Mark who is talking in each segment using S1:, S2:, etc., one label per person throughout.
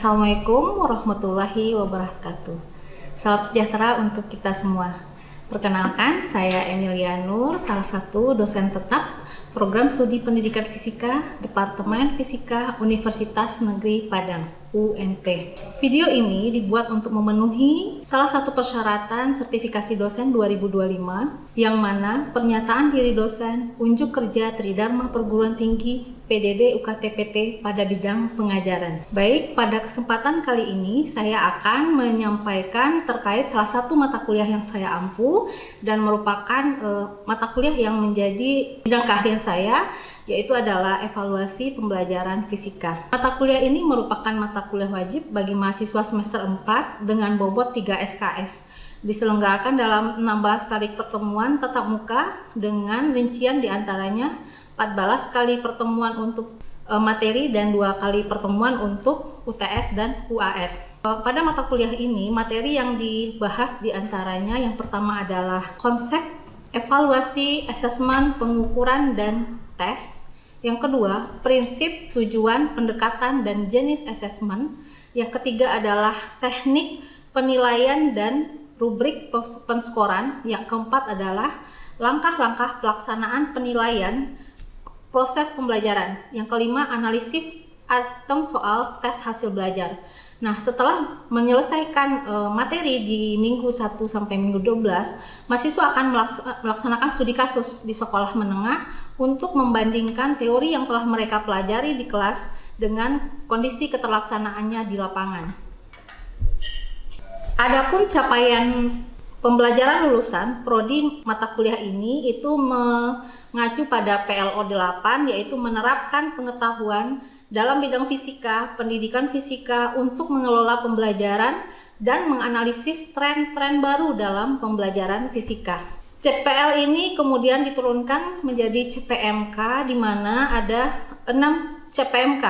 S1: Assalamualaikum warahmatullahi wabarakatuh. Salam sejahtera untuk kita semua. Perkenalkan, saya Emilia Nur, salah satu dosen tetap Program Studi Pendidikan Fisika, Departemen Fisika Universitas Negeri Padang, UNP. Video ini dibuat untuk memenuhi salah satu persyaratan sertifikasi dosen 2025, yang mana pernyataan diri dosen, unjuk kerja Tridharma Perguruan Tinggi PDD UKT-PT pada bidang pengajaran. Baik, pada kesempatan kali ini saya akan menyampaikan terkait salah satu mata kuliah yang saya ampu dan merupakan mata kuliah yang menjadi bidang keahlian saya, yaitu adalah evaluasi pembelajaran fisika. Mata kuliah ini merupakan mata kuliah wajib bagi mahasiswa semester 4 dengan bobot 3 SKS. Diselenggarakan dalam 16 kali pertemuan tatap muka dengan rincian diantaranya 14 kali pertemuan untuk materi dan 2 kali pertemuan untuk UTS dan UAS. Pada mata kuliah ini, materi yang dibahas diantaranya yang pertama adalah konsep, evaluasi, asesmen, pengukuran, dan tes. Yang kedua, prinsip, tujuan, pendekatan, dan jenis asesmen. Yang ketiga adalah teknik, penilaian, dan rubrik penskoran. Yang keempat adalah langkah-langkah pelaksanaan penilaian proses pembelajaran. Yang kelima, analisis item soal tes hasil belajar. Nah, setelah menyelesaikan materi di minggu 1 sampai minggu 12, mahasiswa akan melaksanakan studi kasus di sekolah menengah untuk membandingkan teori yang telah mereka pelajari di kelas dengan kondisi keterlaksanaannya di lapangan. Adapun capaian pembelajaran lulusan prodi mata kuliah ini itu mengacu pada PLO 8, yaitu menerapkan pengetahuan dalam bidang fisika, pendidikan fisika untuk mengelola pembelajaran dan menganalisis tren-tren baru dalam pembelajaran fisika. CPL ini kemudian diturunkan menjadi CPMK, di mana ada 6 CPMK.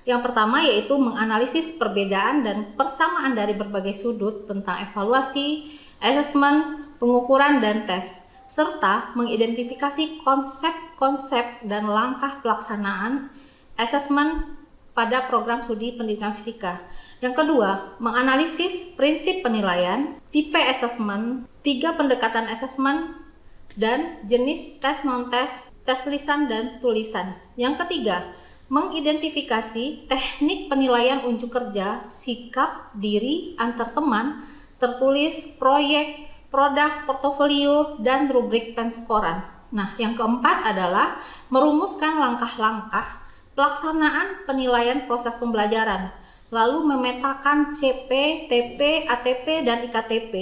S1: Yang pertama yaitu menganalisis perbedaan dan persamaan dari berbagai sudut tentang evaluasi, asesmen, pengukuran, dan tes, serta mengidentifikasi konsep-konsep dan langkah pelaksanaan asesmen pada program studi pendidikan fisika. Yang kedua, menganalisis prinsip penilaian, tipe asesmen, 3 pendekatan asesmen, dan jenis tes non-tes, tes lisan dan tulisan. Yang ketiga, mengidentifikasi teknik penilaian unjuk kerja, sikap, diri, antar teman, tertulis, proyek, produk, portofolio, dan rubrik penskoran. Nah, yang keempat adalah merumuskan langkah-langkah pelaksanaan penilaian proses pembelajaran, lalu memetakan CP, TP, ATP, dan IKTP,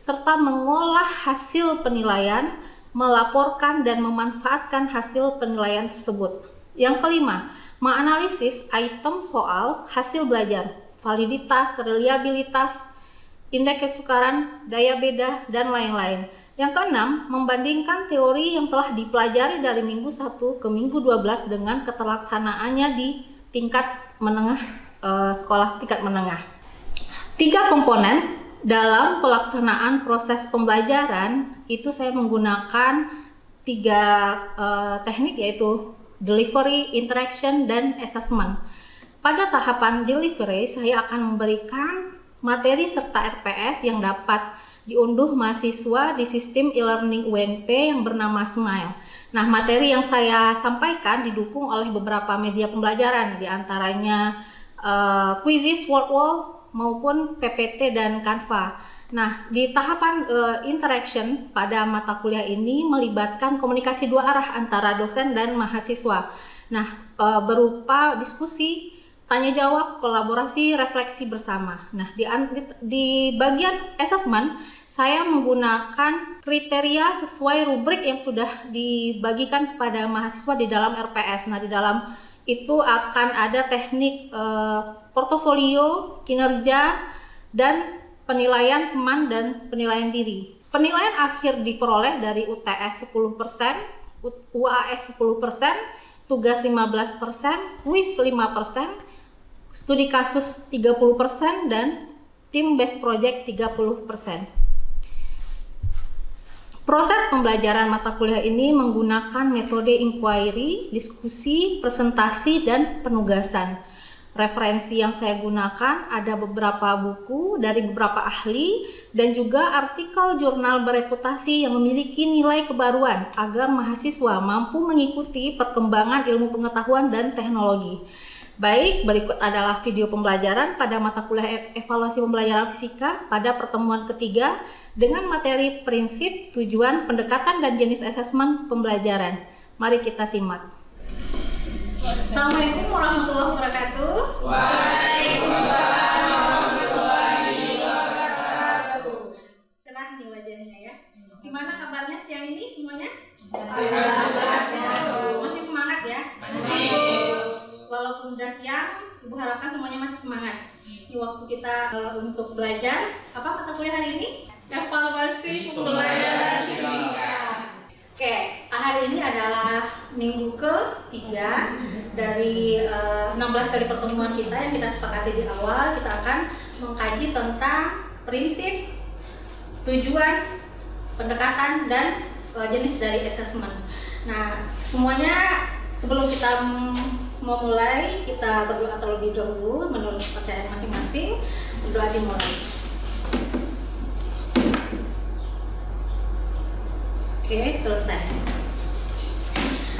S1: serta mengolah hasil penilaian, melaporkan dan memanfaatkan hasil penilaian tersebut. Yang kelima, menganalisis item soal hasil belajar, validitas, reliabilitas, indeks kesukaran, daya beda, dan lain-lain. Yang keenam, membandingkan teori yang telah dipelajari dari minggu 1 ke minggu 12 dengan keterlaksanaannya di tingkat menengah, sekolah tingkat menengah. 3 komponen dalam pelaksanaan proses pembelajaran itu saya menggunakan 3 teknik, yaitu delivery, interaction, dan assessment. Pada tahapan delivery, saya akan memberikan materi serta RPS yang dapat diunduh mahasiswa di sistem e-learning UNP yang bernama Smile. Nah, materi yang saya sampaikan didukung oleh beberapa media pembelajaran, diantaranya Quizzes, Wordwall, maupun PPT dan Canva. Nah, di tahapan interaction pada mata kuliah ini melibatkan komunikasi 2 arah antara dosen dan mahasiswa. Nah, berupa diskusi, tanya jawab, kolaborasi, refleksi bersama. Nah, di bagian assessment saya menggunakan kriteria sesuai rubrik yang sudah dibagikan kepada mahasiswa di dalam RPS. Nah, di dalam itu akan ada teknik portofolio, kinerja, dan penilaian teman dan penilaian diri. Penilaian akhir diperoleh dari UTS 10%, UAS 10%, tugas 15%, kuis 5%, studi kasus 30%, dan tim based project 30%. Proses pembelajaran mata kuliah ini menggunakan metode inquiry, diskusi, presentasi, dan penugasan. Referensi yang saya gunakan ada beberapa buku dari beberapa ahli dan juga artikel jurnal bereputasi yang memiliki nilai kebaruan agar mahasiswa mampu mengikuti perkembangan ilmu pengetahuan dan teknologi. Baik, berikut adalah video pembelajaran pada mata kuliah evaluasi pembelajaran fisika pada pertemuan ketiga dengan materi prinsip, tujuan, pendekatan, dan jenis asesmen pembelajaran. Mari kita simak. Assalamualaikum warahmatullahi wabarakatuh.
S2: Waalaikumsalam warahmatullahi wabarakatuh.
S1: Cerah nih wajahnya ya. Gimana kabarnya siang ini semuanya?
S2: Alhamdulillah.
S1: Masih semangat ya?
S2: Masih.
S1: Walaupun udah siang, Ibu harapkan semuanya masih semangat. Di waktu kita untuk belajar, apa mata kuliah hari ini? Evaluasi pembelajaran fisika. Oke, hari ini adalah minggu ke-3 dari 16 kali pertemuan kita yang kita sepakati di awal. Kita akan mengkaji tentang prinsip, tujuan, pendekatan, dan jenis dari asesmen. Nah, semuanya sebelum kita memulai, kita berdoa terlebih dahulu menurut kepercayaan masing-masing. Berdoa dimulai. Oke, selesai.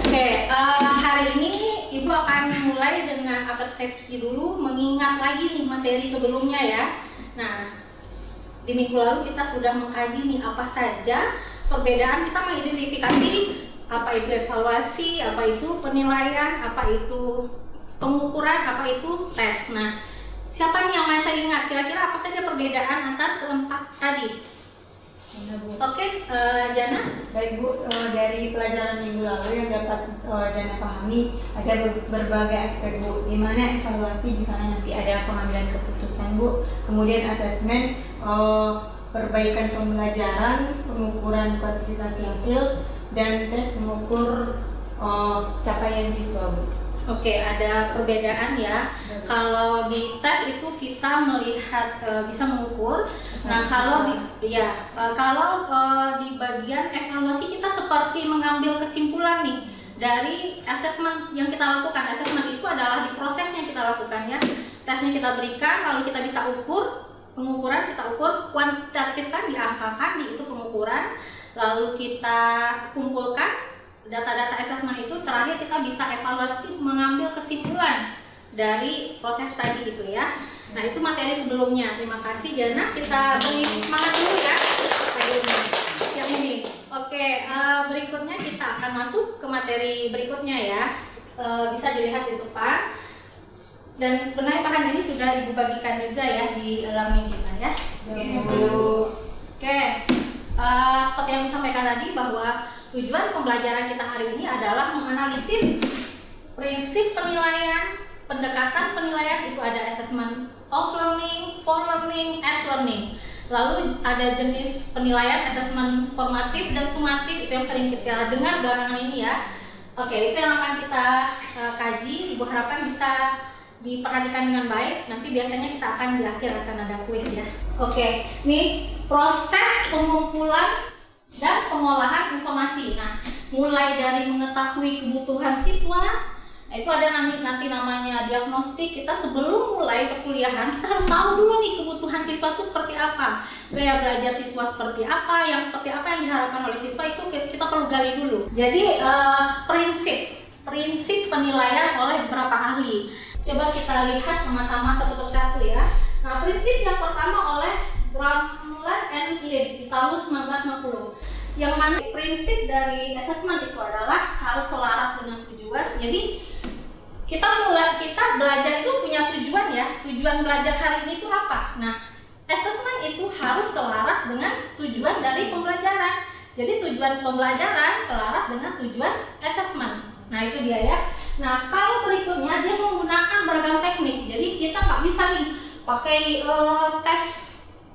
S1: Oke, hari ini Ibu akan mulai dengan persepsi dulu, mengingat lagi nih materi sebelumnya ya. Nah, di minggu lalu kita sudah mengkaji nih apa saja perbedaan, kita mengidentifikasi apa itu evaluasi, apa itu penilaian, apa itu pengukuran, apa itu tes. Nah, siapa nih yang masih ingat kira-kira apa saja perbedaan antara keempat tadi? Oke, Jana.
S3: Baik Bu, dari pelajaran minggu lalu yang dapat Jana pahami ada berbagai aspek Bu, di mana evaluasi di sana nanti ada pengambilan keputusan Bu, kemudian asesmen, perbaikan pembelajaran, pengukuran kuantifikasi hasil, dan tes mengukur capaian siswa Bu.
S1: Oke, ada perbedaan ya. Kalau di tes itu kita melihat bisa mengukur. Nah, kalau di bagian evaluasi kita seperti mengambil kesimpulan nih dari asesmen yang kita lakukan. Asesmen itu adalah di proses yang kita lakukan ya. Tesnya kita berikan, lalu kita bisa ukur. Pengukuran kita ukur, kuantitatif kan diangkakan, itu pengukuran. Lalu kita kumpulkan data-data asesmen itu, terakhir kita bisa evaluasi, mengambil kesimpulan dari proses tadi gitu ya. Nah, itu materi sebelumnya. Terima kasih Jana, kita beri semangat dulu ya siang ini. Oke, berikutnya kita akan masuk ke materi berikutnya ya. Bisa dilihat di depan. Dan sebenarnya bahan ini sudah Ibu bagikan juga ya di learning kita ya. Oke, seperti yang disampaikan tadi bahwa tujuan pembelajaran kita hari ini adalah menganalisis prinsip penilaian, pendekatan penilaian, itu ada assessment of learning, for learning, as learning. Lalu ada jenis penilaian, assessment formatif dan sumatif, itu yang sering kita dengar belakangan ini ya. Oke, itu yang akan kita kaji. Ibu harapkan bisa diperhatikan dengan baik. Nanti biasanya kita akan di akhir akan ada kuis ya. Oke, ini proses pengumpulan dan pengolahan informasi. Nah, mulai dari mengetahui kebutuhan siswa, itu ada nanti namanya diagnostik. Kita sebelum mulai perkuliahan, kita harus tahu dulu nih kebutuhan siswa itu seperti apa, gaya belajar siswa seperti apa, yang diharapkan oleh siswa itu kita perlu gali dulu. Jadi prinsip penilaian oleh beberapa ahli. Coba kita lihat sama-sama satu persatu ya. Nah, prinsip yang pertama oleh Bramlett and Lin di tahun 1950, yang mana prinsip dari asesmen itu adalah harus selaras dengan tujuan. Jadi kita belajar itu punya tujuan ya. Tujuan belajar hari ini itu apa? Nah, asesmen itu harus selaras dengan tujuan dari pembelajaran. Jadi tujuan pembelajaran selaras dengan tujuan asesmen. Nah, itu dia ya. Nah, kalau berikutnya dia menggunakan beragam teknik. Jadi kita nggak bisa nih pakai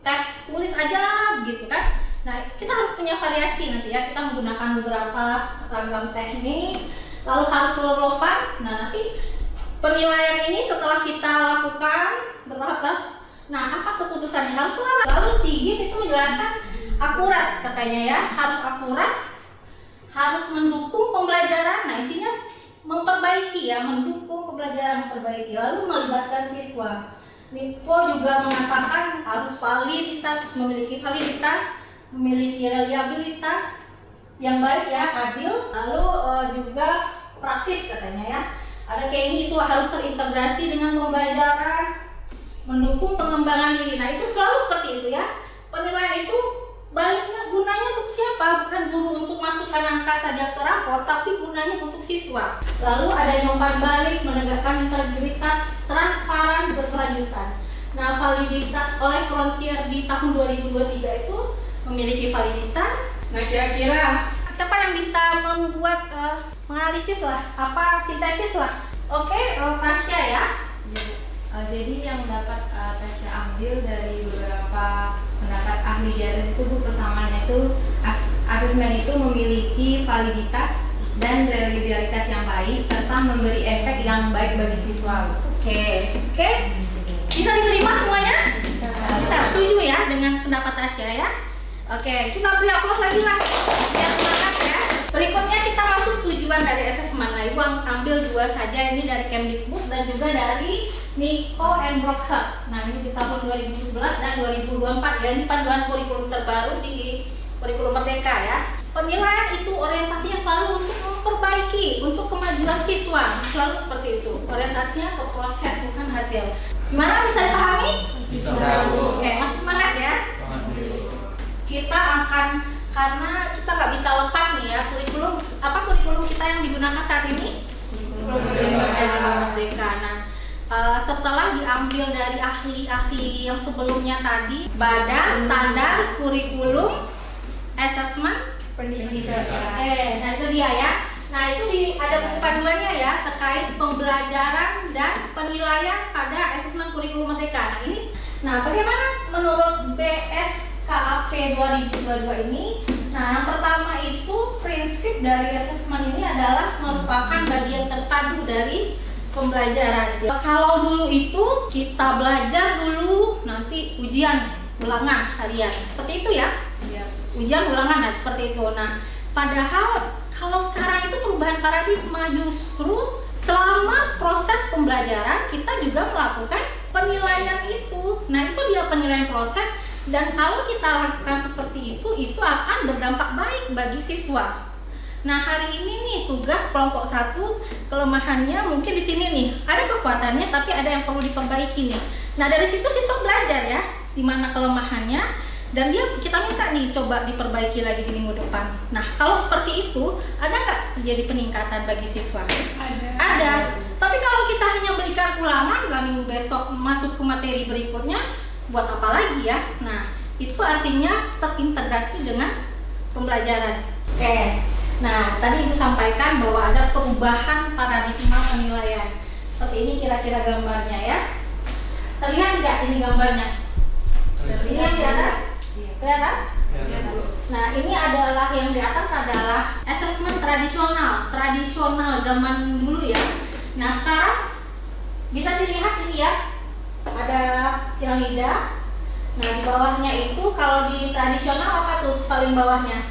S1: tes tulis aja gitu kan. Nah, kita harus punya variasi nanti ya. Kita menggunakan beberapa ragam teknik, lalu harus relevan. Nah, nanti penilaian ini setelah kita lakukan bertahap. Nah, apa keputusannya? Harus selaras. Lalu Stigin itu menjelaskan akurat katanya ya, harus akurat, harus mendukung pembelajaran. Nah, intinya memperbaiki ya, mendukung pembelajaran memperbaiki, lalu melibatkan siswa. Niko juga mengatakan harus validitas, memiliki validitas, memiliki reliabilitas yang baik ya, adil, lalu juga praktis katanya ya. Ada kayak ini, itu harus terintegrasi dengan pembelajaran, mendukung pengembangan diri. Nah itu selalu seperti itu ya. Penilaian itu baliknya gunanya untuk siapa? Bukan guru untuk masukkan angka saja ke rapor, tapi gunanya untuk siswa. Lalu ada umpan balik, menegakkan integritas, transparan, berkelanjutan. Nah validitas oleh Frontier di tahun 2023 itu memiliki validitas. Nah kira-kira siapa yang bisa membuat menganalisis lah, apa sintesis lah? Oke, Tasya ya.
S3: Jadi yang dapat Tasya ambil dari beberapa pendapat ahli di atas itu Bu, persamaannya itu asesmen itu memiliki validitas dan reliabilitas yang baik serta memberi efek yang baik bagi siswa.
S1: Oke. Bisa diterima semuanya? Bisa, setuju ya dengan pendapat Tasya ya? Oke, kita beri aplaus lagi lah. Biar semangat ya. Berikutnya kita masuk tujuan dari asesmen. Nah, Ibu ambil dua saja, ini dari Kemdikbud dan juga dari Nico and Brockher. Nah, ini di tahun 2011 dan 2024 ya. Ini panduan kurikulum terbaru di kurikulum Merdeka ya. Penilaian itu orientasinya selalu untuk memperbaiki, untuk kemajuan siswa. Selalu seperti itu. Orientasinya ke proses bukan hasil. Gimana, bisa dipahami?
S2: Bisa.
S1: Oke, masih semangat ya. Kita akan, karena kita nggak bisa lepas nih ya kurikulum kita yang digunakan saat ini kurikulum Merdeka. Nah setelah diambil dari ahli-ahli yang sebelumnya tadi, Badan Standar Kurikulum Assessment Pendidikan. Nah itu dia ya. Nah itu ada buku panduannya ya terkait pembelajaran dan penilaian pada asesmen kurikulum Merdeka. Nah ini, bagaimana menurut BSKAP 2022 ini? Nah, yang pertama itu prinsip dari asesmen ini adalah merupakan bagian terpadu dari pembelajaran. Kalau dulu itu kita belajar dulu, nanti ujian ulangan harian, seperti itu ya? Ujian ulangan, nah seperti itu. Nah, padahal kalau sekarang itu perubahan paradigma, justru selama proses pembelajaran kita juga melakukan penilaian itu. Nah, itu dia penilaian proses. Dan kalau kita lakukan seperti itu akan berdampak baik bagi siswa. Nah hari ini nih tugas kelompok 1, kelemahannya mungkin di sini nih, ada kekuatannya tapi ada yang perlu diperbaiki nih. Nah dari situ siswa belajar ya, di mana kelemahannya, dan kita minta nih coba diperbaiki lagi di minggu depan. Nah kalau seperti itu, ada nggak terjadi peningkatan bagi siswa? Ada. Tapi kalau kita hanya berikan ulangan, minggu besok masuk ke materi berikutnya, buat apa lagi ya? Nah, itu artinya terintegrasi dengan pembelajaran. Oke. Nah, tadi Ibu sampaikan bahwa ada perubahan paradigma penilaian. Seperti ini kira-kira gambarnya ya. Terlihat tidak ini gambarnya? Ini yang di atas? Kelihatan? Nah, ini adalah yang di atas adalah asesmen tradisional zaman dulu ya. Nah, sekarang bisa dilihat ini ya. Ada piramida. Nah di bawahnya itu kalau di tradisional apa tuh paling bawahnya?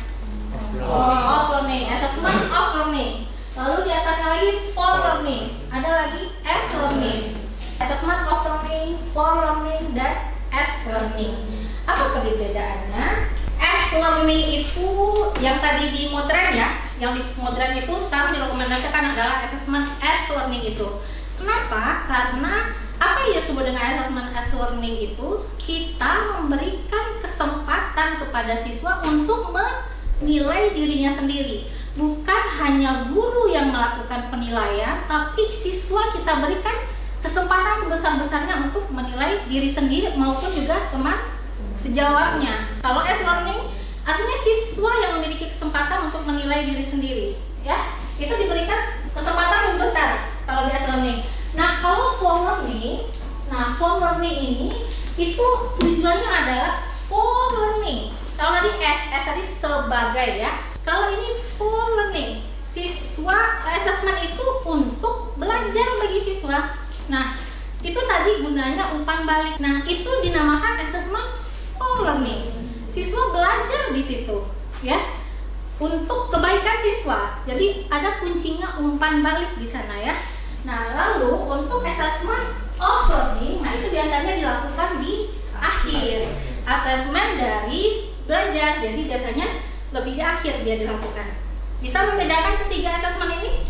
S1: Of learning, assessment of learning. Lalu di atasnya lagi for learning. Ada lagi as learning. Assessment of learning, for learning, dan as learning. Apa perbedaannya? As learning itu yang tadi di Modern ya, yang di Modern itu sekarang direkomendasikan adalah assessment as learning itu. Kenapa? Karena apa yang disebut dengan assessment as learning itu, kita memberikan kesempatan kepada siswa untuk menilai dirinya sendiri. Bukan hanya guru yang melakukan penilaian, tapi siswa kita berikan kesempatan sebesar-besarnya untuk menilai diri sendiri maupun juga teman sejawatnya. Kalau as learning artinya siswa yang memiliki kesempatan untuk menilai diri sendiri, ya. Itu diberikan kesempatan lebih besar kalau di as learning. Nah, kalau for learning ini itu tujuannya adalah for learning. Kalau tadi S tadi sebagai ya. Kalau ini for learning, siswa assessment itu untuk belajar bagi siswa. Nah, itu tadi gunanya umpan balik. Nah, itu dinamakan assessment for learning. Siswa belajar di situ, ya. untuk kebaikan siswa. Jadi ada kuncinya umpan balik di sana ya. Nah, lalu untuk assessment of learning, nah itu biasanya dilakukan di akhir. Asesmen dari belajar, jadi biasanya lebih di akhir dia dilakukan. Bisa membedakan ketiga asesmen ini?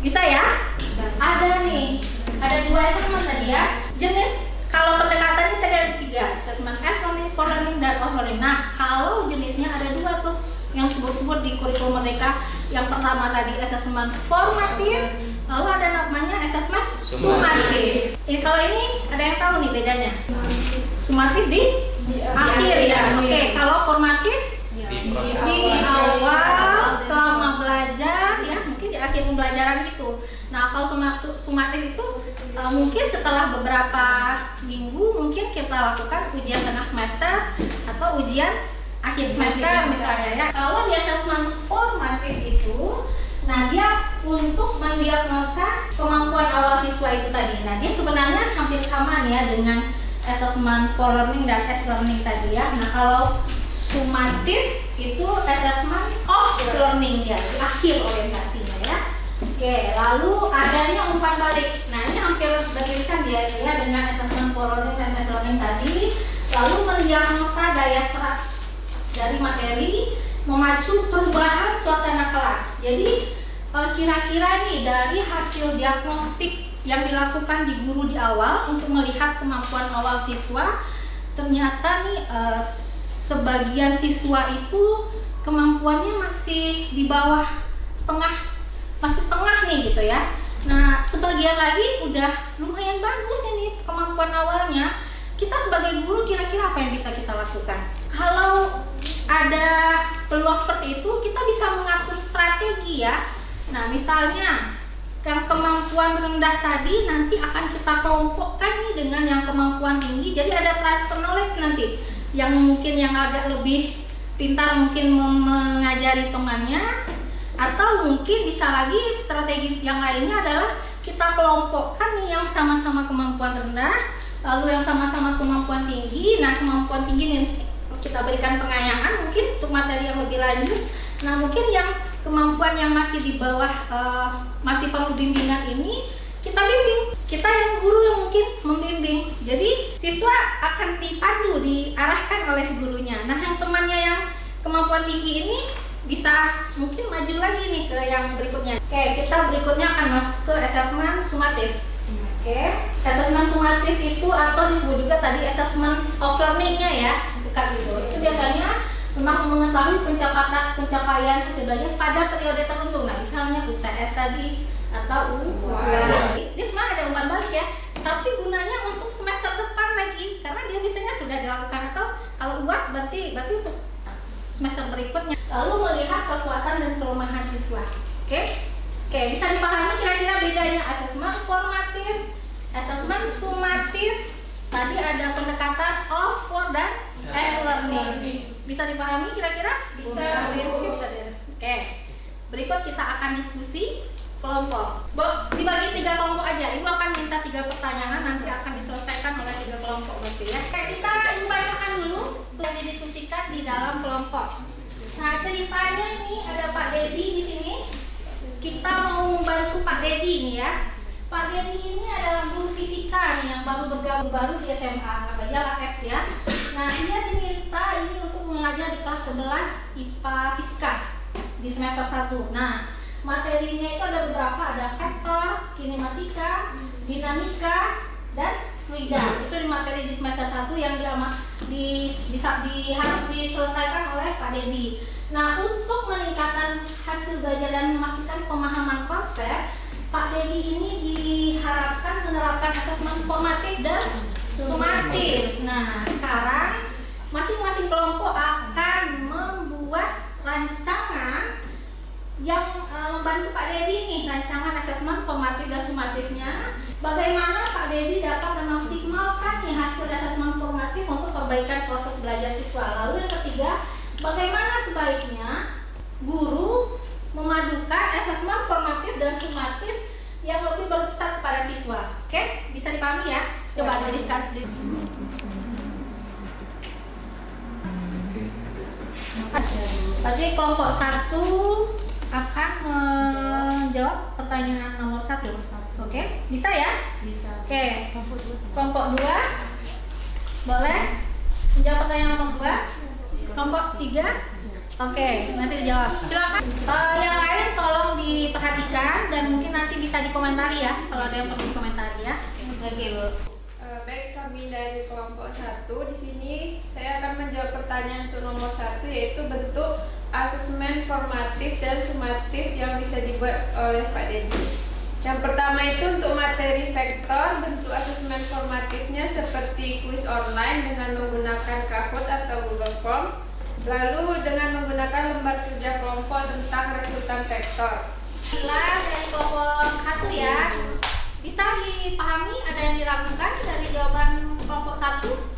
S1: Bisa ya? Ada nih, ada 2 asesmen tadi ya. Jenis kalau pendekatannya tadi ada 3, asesmen as learning, for learning, dan of learning. Nah, kalau jenisnya ada 2 tuh yang sebut-sebut di kurikulum mereka. Yang pertama tadi asesmen formatif, lalu ada namanya asesmen sumatif. Kalau ini ada yang tahu nih bedanya? Sumatif di akhir ya. Oke, kalau formatif di awal selama belajar ya, mungkin di akhir pembelajaran gitu. Nah, kalau sumatif itu mungkin setelah beberapa minggu mungkin kita lakukan ujian tengah semester atau ujian akhir semester misalnya ya. Kalau di asesmen formatif itu, nah dia untuk mendiagnosa kemampuan awal siswa itu tadi. Nah, dia sebenarnya hampir sama nih ya dengan asesmen for learning dan as learning tadi ya. Nah, kalau sumatif itu assessment of learning ya, di akhir orientasinya ya. Oke, lalu adanya umpan balik. Nah, ini hampir beririsan ya dengan assessment for learning dan as learning tadi. Lalu mendiagnosa daya serap dari materi, memacu perubahan suasana kelas. Jadi kira-kira nih dari hasil diagnostik yang dilakukan di guru di awal untuk melihat kemampuan awal siswa, ternyata nih sebagian siswa itu kemampuannya masih di bawah masih setengah nih gitu ya. Nah, sebagian lagi udah lumayan bagus ini kemampuan awalnya. Kita sebagai guru kira-kira apa yang bisa kita lakukan? Kalau ada peluang seperti itu, kita bisa mengatur strategi ya. Nah, misalnya yang kemampuan rendah tadi nanti akan kita kelompokkan nih dengan yang kemampuan tinggi. Jadi ada transfer knowledge nanti. Yang mungkin yang agak lebih pintar mungkin mengajari temannya, atau mungkin bisa lagi strategi yang lainnya adalah kita kelompokkan nih yang sama-sama kemampuan rendah, lalu yang sama-sama kemampuan tinggi. Nah, kemampuan tinggi nih kita berikan pengayaan mungkin untuk materi yang lebih lanjut. Nah, mungkin yang kemampuan yang masih di bawah masih perlu bimbingan ini kita bimbing, kita yang guru yang mungkin membimbing. Jadi siswa akan dipandu, diarahkan oleh gurunya. Nah, yang temannya yang kemampuan tinggi ini bisa mungkin maju lagi nih ke yang berikutnya. Oke, kita berikutnya akan masuk ke asesmen sumatif. Oke, asesmen sumatif itu atau disebut juga tadi asesmen of learning-nya ya, dekat gitu. Itu biasanya memang mengetahui pencapaian hasil belajar pada periode tertentu. Nah, misalnya UTS tadi atau UAS. Ini sebenarnya ada umpan balik ya, tapi gunanya untuk semester depan lagi karena dia biasanya sudah dilakukan, atau kalau UAS berarti untuk semester berikutnya. Lalu melihat kekuatan dan kelemahan siswa. Oke, bisa dipahami kira-kira bedanya asesmen formatif, asesmen sumatif. Tadi ada pendekatan of, for, dan as learning. Bisa dipahami kira-kira? Bisa. Oke, berikut kita akan diskusi kelompok. Dibagi 3 kelompok aja. Ibu akan minta 3 pertanyaan, nanti akan diselesaikan oleh 3 kelompok berarti ya. Kita bacakan dulu yang didiskusikan di dalam kelompok. Nah, ceritanya ini ada Pak Dedi di sini. Kita mau membantu Pak Dedi ini ya. Pak Dedi ini adalah guru fisika nih yang baru bergabung di SMA, namanya Lax ya. Nah, dia diminta ini untuk mengajar di kelas 11 IPA fisika di semester 1. Nah, materinya itu ada beberapa, ada vektor, kinematika, dinamika, dan fluida. Itu di materi di semester 1 yang harus diselesaikan oleh Pak Dedi. Nah, untuk meningkatkan hasil belajar dan memastikan pemahaman konsep, Pak Dedi ini diharapkan menerapkan asesmen formatif dan sumatif. Nah, sekarang masing-masing kelompok akan membuat rancangan yang membantu Pak Dedi nih, rancangan asesmen formatif dan sumatifnya. Bagaimana Pak Dedi dapat memaksimalkan nih hasil asesmen formatif untuk perbaikan proses belajar siswa. Lalu yang ketiga, bagaimana sebaiknya guru memadukan asesmen formatif dan sumatif yang lebih berpusat kepada siswa. Oke, bisa dipahami ya? Coba tuliskan. Berarti kelompok 1 akan menjawab pertanyaan nomor 1. Oke, bisa ya?
S3: Bisa.
S1: Oke, kelompok 2 boleh menjawab pertanyaan nomor 2. Kelompok 3 oke, nanti dijawab. Silakan. Yang lain tolong diperhatikan dan mungkin nanti bisa dikomentari ya kalau ada yang perlu dikomentari ya. Oke, Bu.
S2: Baik, kami dari kelompok 1 di sini saya akan menjawab pertanyaan untuk nomor 1, yaitu bentuk asesmen formatif dan sumatif yang bisa dibuat oleh Pak Dedi. Yang pertama itu untuk materi vektor, bentuk asesmen formatifnya seperti kuis online dengan menggunakan Kahoot atau Google Form, lalu dengan menggunakan lembar kerja kelompok tentang resultan vektor.
S1: Bila dari kelompok 1 ya, bisa dipahami, ada yang diragukan dari jawaban kelompok 1?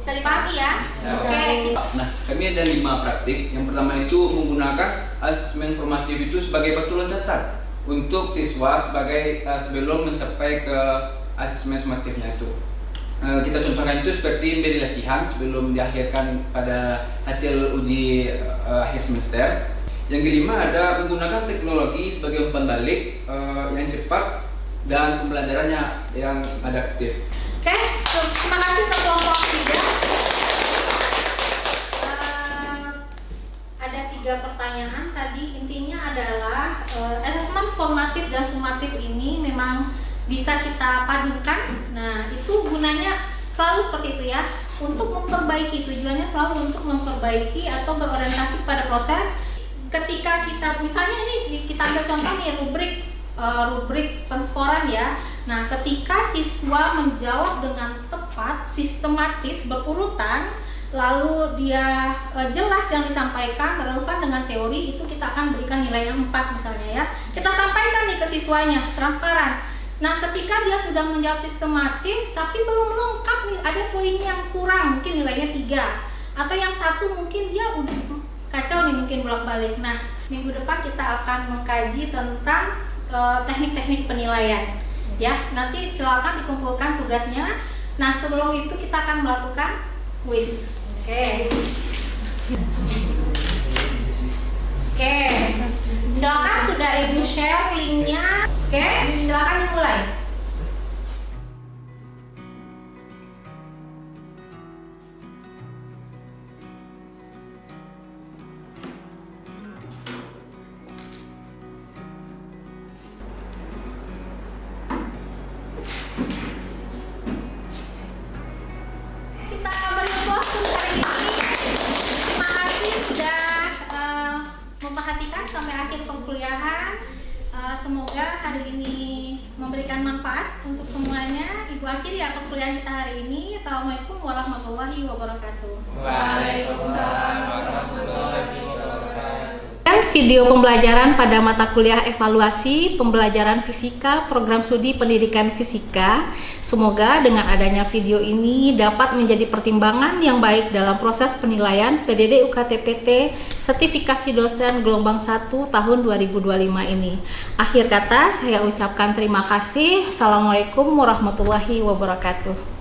S1: Bisa dipahami ya? Oke.
S4: Nah, kami ada 5 praktik. Yang pertama itu menggunakan asesmen formatif itu sebagai batu loncatan untuk siswa sebagai sebelum mencapai ke asesmen sumatifnya itu. Kita contohkan itu seperti menjadi latihan sebelum diakhirkan pada hasil uji akhir semester. Yang kelima ada menggunakan teknologi sebagai umpan balik yang cepat dan pembelajarannya yang adaptif.
S1: Oke, terima kasih untuk kelompok 3. Ada 3 pertanyaan tadi, intinya adalah asesmen formatif dan sumatif ini memang bisa kita padukan. Nah, itu gunanya selalu seperti itu ya, untuk memperbaiki, tujuannya selalu untuk memperbaiki atau berorientasi pada proses. Ketika kita, misalnya ini kita ambil contoh nih rubrik penskoran ya. Nah, ketika siswa menjawab dengan tepat, sistematis, berurutan, lalu dia jelas yang disampaikan, relevan dengan teori, itu kita akan berikan nilai yang 4 misalnya ya. Kita sampaikan nih ke siswanya, transparan. Nah, ketika dia sudah menjawab sistematis, tapi belum lengkap nih, ada poin yang kurang, mungkin nilainya 3. Atau yang 1 mungkin dia udah kacau nih, mungkin bolak-balik. Nah, minggu depan kita akan mengkaji tentang teknik-teknik penilaian ya. Nanti silakan dikumpulkan tugasnya. Nah, sebelum itu kita akan melakukan quiz. Oke. Silakan, sudah Ibu share linknya. Oke, silakan dimulai. Kita beri applause untuk hari ini. Terima kasih sudah memperhatikan sampai akhir perkuliahan. Semoga hari ini memberikan manfaat untuk semuanya. Ibu akhiri ya perkuliahan kita hari ini. Assalamualaikum warahmatullahi wabarakatuh.
S5: Waalaikumsalam warahmatullahi wabarakatuh.
S1: Video pembelajaran pada mata kuliah evaluasi pembelajaran fisika program studi pendidikan fisika. Semoga dengan adanya video ini dapat menjadi pertimbangan yang baik dalam proses penilaian PDD UKT-PT sertifikasi dosen gelombang 1 tahun 2025 ini. Akhir kata saya ucapkan terima kasih. Assalamualaikum warahmatullahi wabarakatuh.